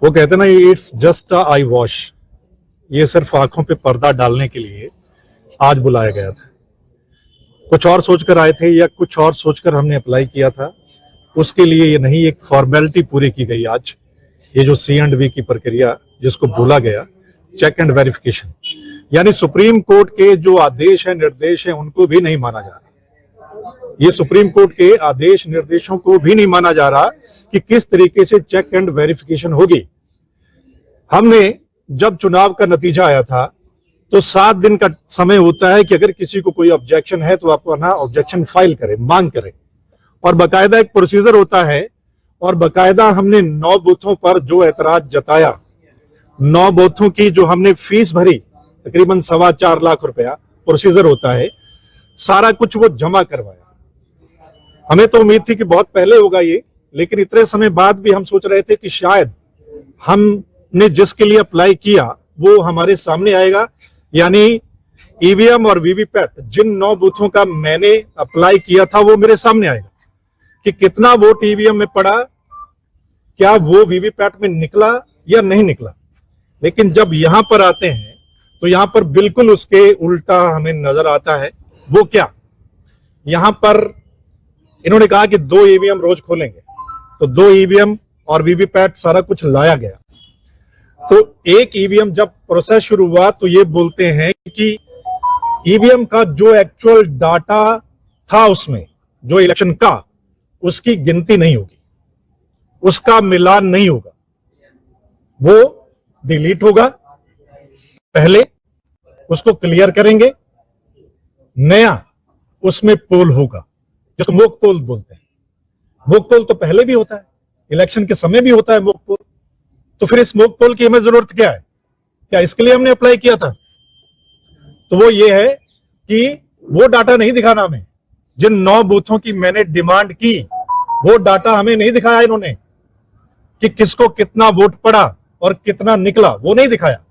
वो कहते ना, it's just a I wash, ये सिर्फ आंखों पे पर्दा डालने के लिए आज बुलाया गया था। कुछ और सोचकर आए थे या कुछ और सोचकर हमने अप्लाई किया था, उसके लिए ये नहीं, एक फॉर्मेलिटी पूरी की गई आज। ये जो C&V की प्रक्रिया जिसको बोला गया चेक एंड वेरिफिकेशन, यानी सुप्रीम कोर्ट के जो आदेश है निर्देश है उनको भी नहीं माना जा रहा। ये सुप्रीम कोर्ट के आदेश निर्देशों को भी नहीं माना जा रहा कि किस तरीके से चेक एंड वेरिफिकेशन होगी। हमने जब चुनाव का नतीजा आया था तो 7 दिन का समय होता है कि अगर किसी को कोई ऑब्जेक्शन है तो आप अपना ऑब्जेक्शन फाइल करें, मांग करें, और बकायदा एक प्रोसीजर होता है। और बकायदा हमने 9 बूथों पर जो ऐतराज जताया, 9 बूथों की जो हमने फीस भरी, तकरीबन 4.25 लाख रुपया प्रोसीजर होता है, सारा कुछ वो जमा करवाया। हमें तो उम्मीद थी कि बहुत पहले होगा ये, लेकिन इतने समय बाद भी हम सोच रहे थे कि शायद हमने जिसके लिए अप्लाई किया वो हमारे सामने आएगा, यानी ईवीएम और वीवीपैट, जिन 9 बूथों का मैंने अप्लाई किया था वो मेरे सामने आएगा कि कितना वोट ईवीएम में पड़ा, क्या वो वीवीपैट में निकला या नहीं निकला। लेकिन जब यहां पर आते हैं तो यहां पर बिल्कुल उसके उल्टा हमें नजर आता है। वो क्या, यहां पर इन्होंने कहा कि 2 ईवीएम रोज खोलेंगे, तो 2 ईवीएम और वीवीपैट सारा कुछ लाया गया। तो एक ईवीएम जब प्रोसेस शुरू हुआ तो ये बोलते हैं कि ईवीएम का जो एक्चुअल डाटा था उसमें, जो इलेक्शन का, उसकी गिनती नहीं होगी, उसका मिलान नहीं होगा, वो डिलीट होगा। पहले उसको क्लियर करेंगे, नया उसमें पोल होगा, जिसको मॉक पोल बोलते हैं। मॉक पोल तो पहले भी होता है, इलेक्शन के समय भी होता है मॉक पोल। तो फिर इस मॉक पोल की हमें जरूरत क्या है? क्या इसके लिए हमने अप्लाई किया था? तो वो ये है कि वो डाटा नहीं दिखाना हमें, जिन 9 बूथों की मैंने डिमांड की वो डाटा हमें नहीं दिखाया इन्होंने, कि किसको कितना वोट पड़ा और कितना निकला, वो नहीं दिखाया।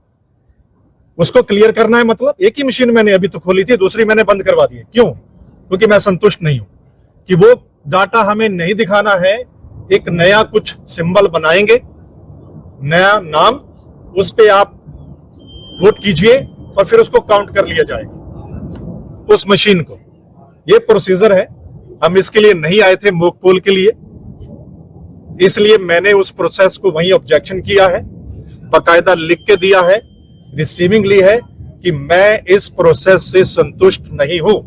उसको क्लियर करना है। मतलब एक ही मशीन मैंने अभी तो खोली थी, दूसरी मैंने बंद करवा दी है। क्यों? क्योंकि मैं संतुष्ट नहीं हूं कि वो डाटा हमें नहीं दिखाना है। एक नया कुछ सिंबल बनाएंगे, नया नाम, उस पे आप वोट कीजिए और फिर उसको काउंट कर लिया जाएगा उस मशीन को। ये प्रोसीजर है। हम इसके लिए नहीं आए थे मॉक पोल के लिए, इसलिए मैंने उस प्रोसेस को वहीं ऑब्जेक्शन किया है, बकायदा लिख के दिया है, रिसीविंग ली है कि मैं इस प्रोसेस से संतुष्ट नहीं हूं,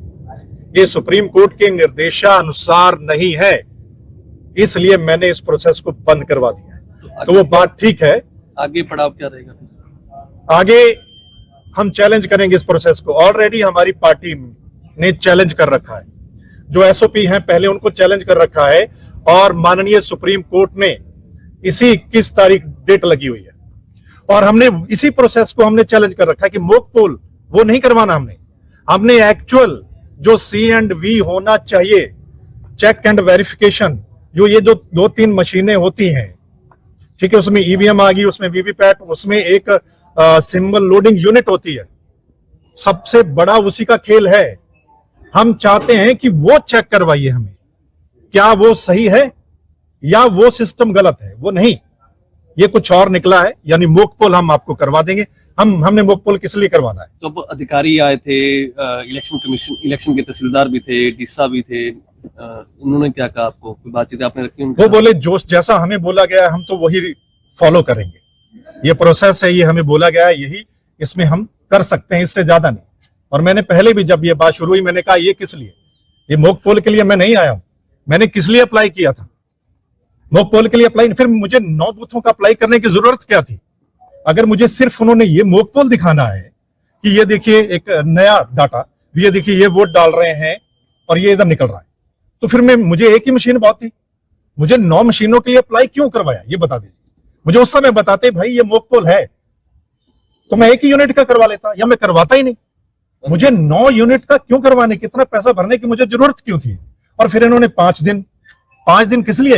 ये सुप्रीम कोर्ट के निर्देशानुसार नहीं है, इसलिए मैंने इस प्रोसेस को बंद करवा दिया है। तो वो बात ठीक है। आगे पड़ाव क्या रहेगा? आगे हम चैलेंज करेंगे इस प्रोसेस को। ऑलरेडी हमारी पार्टी ने चैलेंज कर रखा है, जो एसओपी हैं पहले उनको चैलेंज कर रखा है, और माननीय सुप्रीम कोर्ट में इसी 21 तारीख डेट लगी हुई है, और हमने इसी प्रोसेस को हमने चैलेंज कर रखा है कि मॉक पोल वो नहीं करवाना। हमने एक्चुअल जो C&V होना चाहिए, चेक एंड वेरिफिकेशन, जो ये जो 2-3 मशीनें होती हैं, ठीक है, उसमें ईवीएम आ गई, उसमें वीवीपैट, उसमें एक सिंबल लोडिंग यूनिट होती है, सबसे बड़ा उसी का खेल है। हम चाहते हैं कि वो चेक करवाइए हमें, क्या वो सही है या वो सिस्टम गलत है। वो नहीं, ये कुछ और निकला है, यानी मॉक पोल हम आपको करवा देंगे। हमने मॉक पोल किस लिए करवाना है? तो अधिकारी आए थे, इलेक्शन कमीशन, इलेक्शन के तहसीलदार भी थे, डीसा भी थे, उन्होंने क्या कहा आपको? कोई बातचीत आपने रखी उनके? वो बोले जो जैसा हमें बोला गया हम तो वही फॉलो करेंगे, ये प्रोसेस है, ये हमें बोला गया है, यही इसमें हम कर सकते हैं, इससे ज्यादा नहीं। और मैंने पहले भी जब ये बात शुरू हुई मैंने कहा ये किस लिए, ये मॉक पोल के लिए मैं नहीं आया हूं। मैंने किस लिए अप्लाई किया था? मॉक पोल के लिए अप्लाई, फिर मुझे 9 बूथों का अप्लाई करने की जरूरत क्या थी? अगर मुझे सिर्फ उन्होंने ये मॉक पोल दिखाना है कि ये देखिए एक नया डाटा, ये देखिए ये वोट डाल रहे हैं और ये इधर निकल रहा है, तो फिर मुझे एक ही मशीन बहुत थी। मुझे 9 मशीनों के लिए अप्लाई क्यों करवाया, ये बता दीजिए मुझे। उस समय बताते भाई ये मॉक पोल है तो मैं एक ही यूनिट का करवा लेता, या मैं करवाता ही नहीं। मुझे 9 यूनिट का क्यों करवाने, कितना पैसा भरने की मुझे जरूरत क्यों थी? और फिर इन्होंने 5 दिन किस लिए,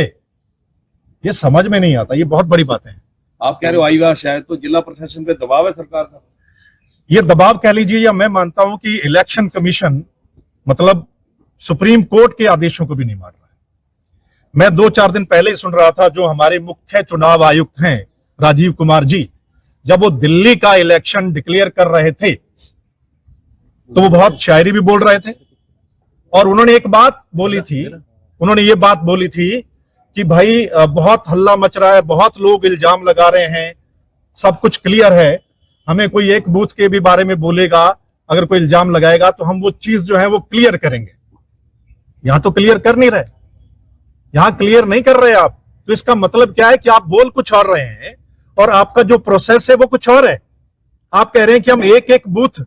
ये समझ में नहीं आता। ये बहुत बड़ी बात है। आप कह रहे हो आई बात, शायद तो जिला प्रशासन पे दबाव है सरकार का। ये दबाव कह लीजिए, या मैं मानता हूं कि इलेक्शन कमीशन मतलब सुप्रीम कोर्ट के आदेशों को भी नहीं मान रहा है। मैं 2-4 दिन पहले ही सुन रहा था, जो हमारे मुख्य चुनाव आयुक्त हैं राजीव कुमार जी, जब वो दिल्ली का इलेक्शन डिक्लेयर कर रहे थे तो वो बहुत शायरी भी बोल रहे थे और उन्होंने एक बात बोली थी, उन्होंने ये बात बोली थी कि भाई बहुत हल्ला मच रहा है, बहुत लोग इल्जाम लगा रहे हैं, सब कुछ क्लियर है, हमें कोई एक बूथ के भी बारे में बोलेगा, अगर कोई इल्जाम लगाएगा तो हम वो चीज जो है वो क्लियर करेंगे। यहां तो क्लियर कर नहीं रहे, यहां क्लियर नहीं कर रहे आप, तो इसका मतलब क्या है कि आप बोल कुछ और रहे हैं और आपका जो प्रोसेस है वो कुछ और है। आप कह रहे हैं कि हम एक एक बूथ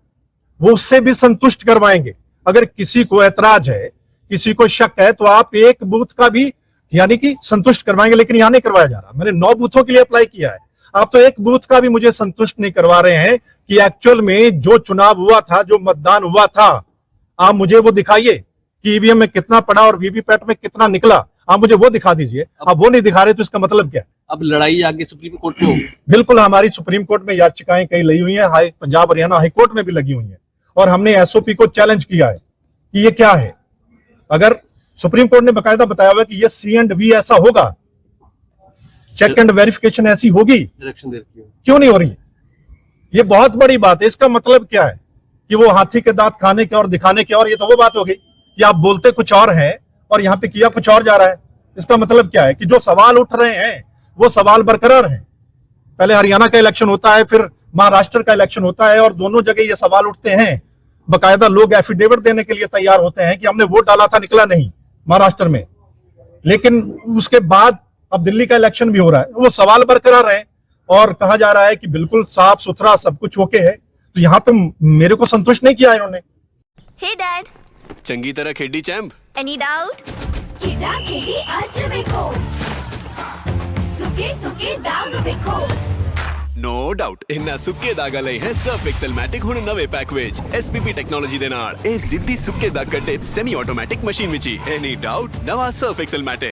वो उससे भी संतुष्ट करवाएंगे। अगर किसी को ऐतराज है, किसी को शक है, तो आप एक बूथ का भी यानी कि संतुष्ट करवाएंगे, लेकिन यहां नहीं करवाया जा रहा। मैंने 9 बूथों के लिए अप्लाई किया है, आप तो एक बूथ का भी मुझे संतुष्ट नहीं करवा रहे हैं कि एक्चुअल में जो चुनाव हुआ था, जो मतदान हुआ था, आप मुझे वो दिखाइए कि ईवीएम में कितना पड़ा और वीवीपैट में कितना निकला, आप मुझे वो दिखा दीजिए। आप वो नहीं दिखा रहे तो इसका मतलब क्या है? अब लड़ाई आगे सुप्रीम कोर्ट में होगी। बिल्कुल, हमारी सुप्रीम कोर्ट में याचिकाएं कई लगी हुई हैं, पंजाब हरियाणा हाई कोर्ट में भी लगी हुई हैं और हमने एसओपी को चैलेंज किया है कि ये क्या है। अगर सुप्रीम कोर्ट ने बकायदा बताया हुआ कि ये C&V ऐसा होगा, चेक एंड वेरिफिकेशन ऐसी होगी, इलेक्शन देखती हूँ क्यों नहीं हो रही है? ये बहुत बड़ी बात है। इसका मतलब क्या है कि वो हाथी के दांत खाने के और दिखाने के और, ये तो वो बात हो गई कि आप बोलते कुछ और है और यहाँ पे किया कुछ और जा रहा है। इसका मतलब क्या है कि जो सवाल उठ रहे हैं वो सवाल बरकरार हैं। पहले हरियाणा का इलेक्शन होता है, फिर महाराष्ट्र का इलेक्शन होता है और दोनों जगह ये सवाल उठते हैं। बकायदा लोग एफिडेविट देने के लिए तैयार होते हैं कि हमने वोट डाला था, निकला नहीं महाराष्ट्र में, लेकिन उसके बाद अब दिल्ली का इलेक्शन भी हो रहा है, वो सवाल बरकरार है और कहा जा रहा है कि बिल्कुल साफ सुथरा सब कुछ ओके है। तो यहाँ तो मेरे को संतुष्ट नहीं किया इन्होंने। Hey Dad, चंगी तरह खेडी चैंप। any doubt? किदा खेड़ी अच वेखो सुके सुके दाग वेखो नो डाउट इन्ना सुक्के दागा लई है सर्फ एक्सेलमैटिक हुण नवे पैक विच SPP टेक्नोलॉजी दे नाल ए जिद्दी सुक्के दाग कड्डे सेमी ऑटोमैटिक मशीन विच ही एनी डाउट नवा सर्फ एक्सेलमैटिक।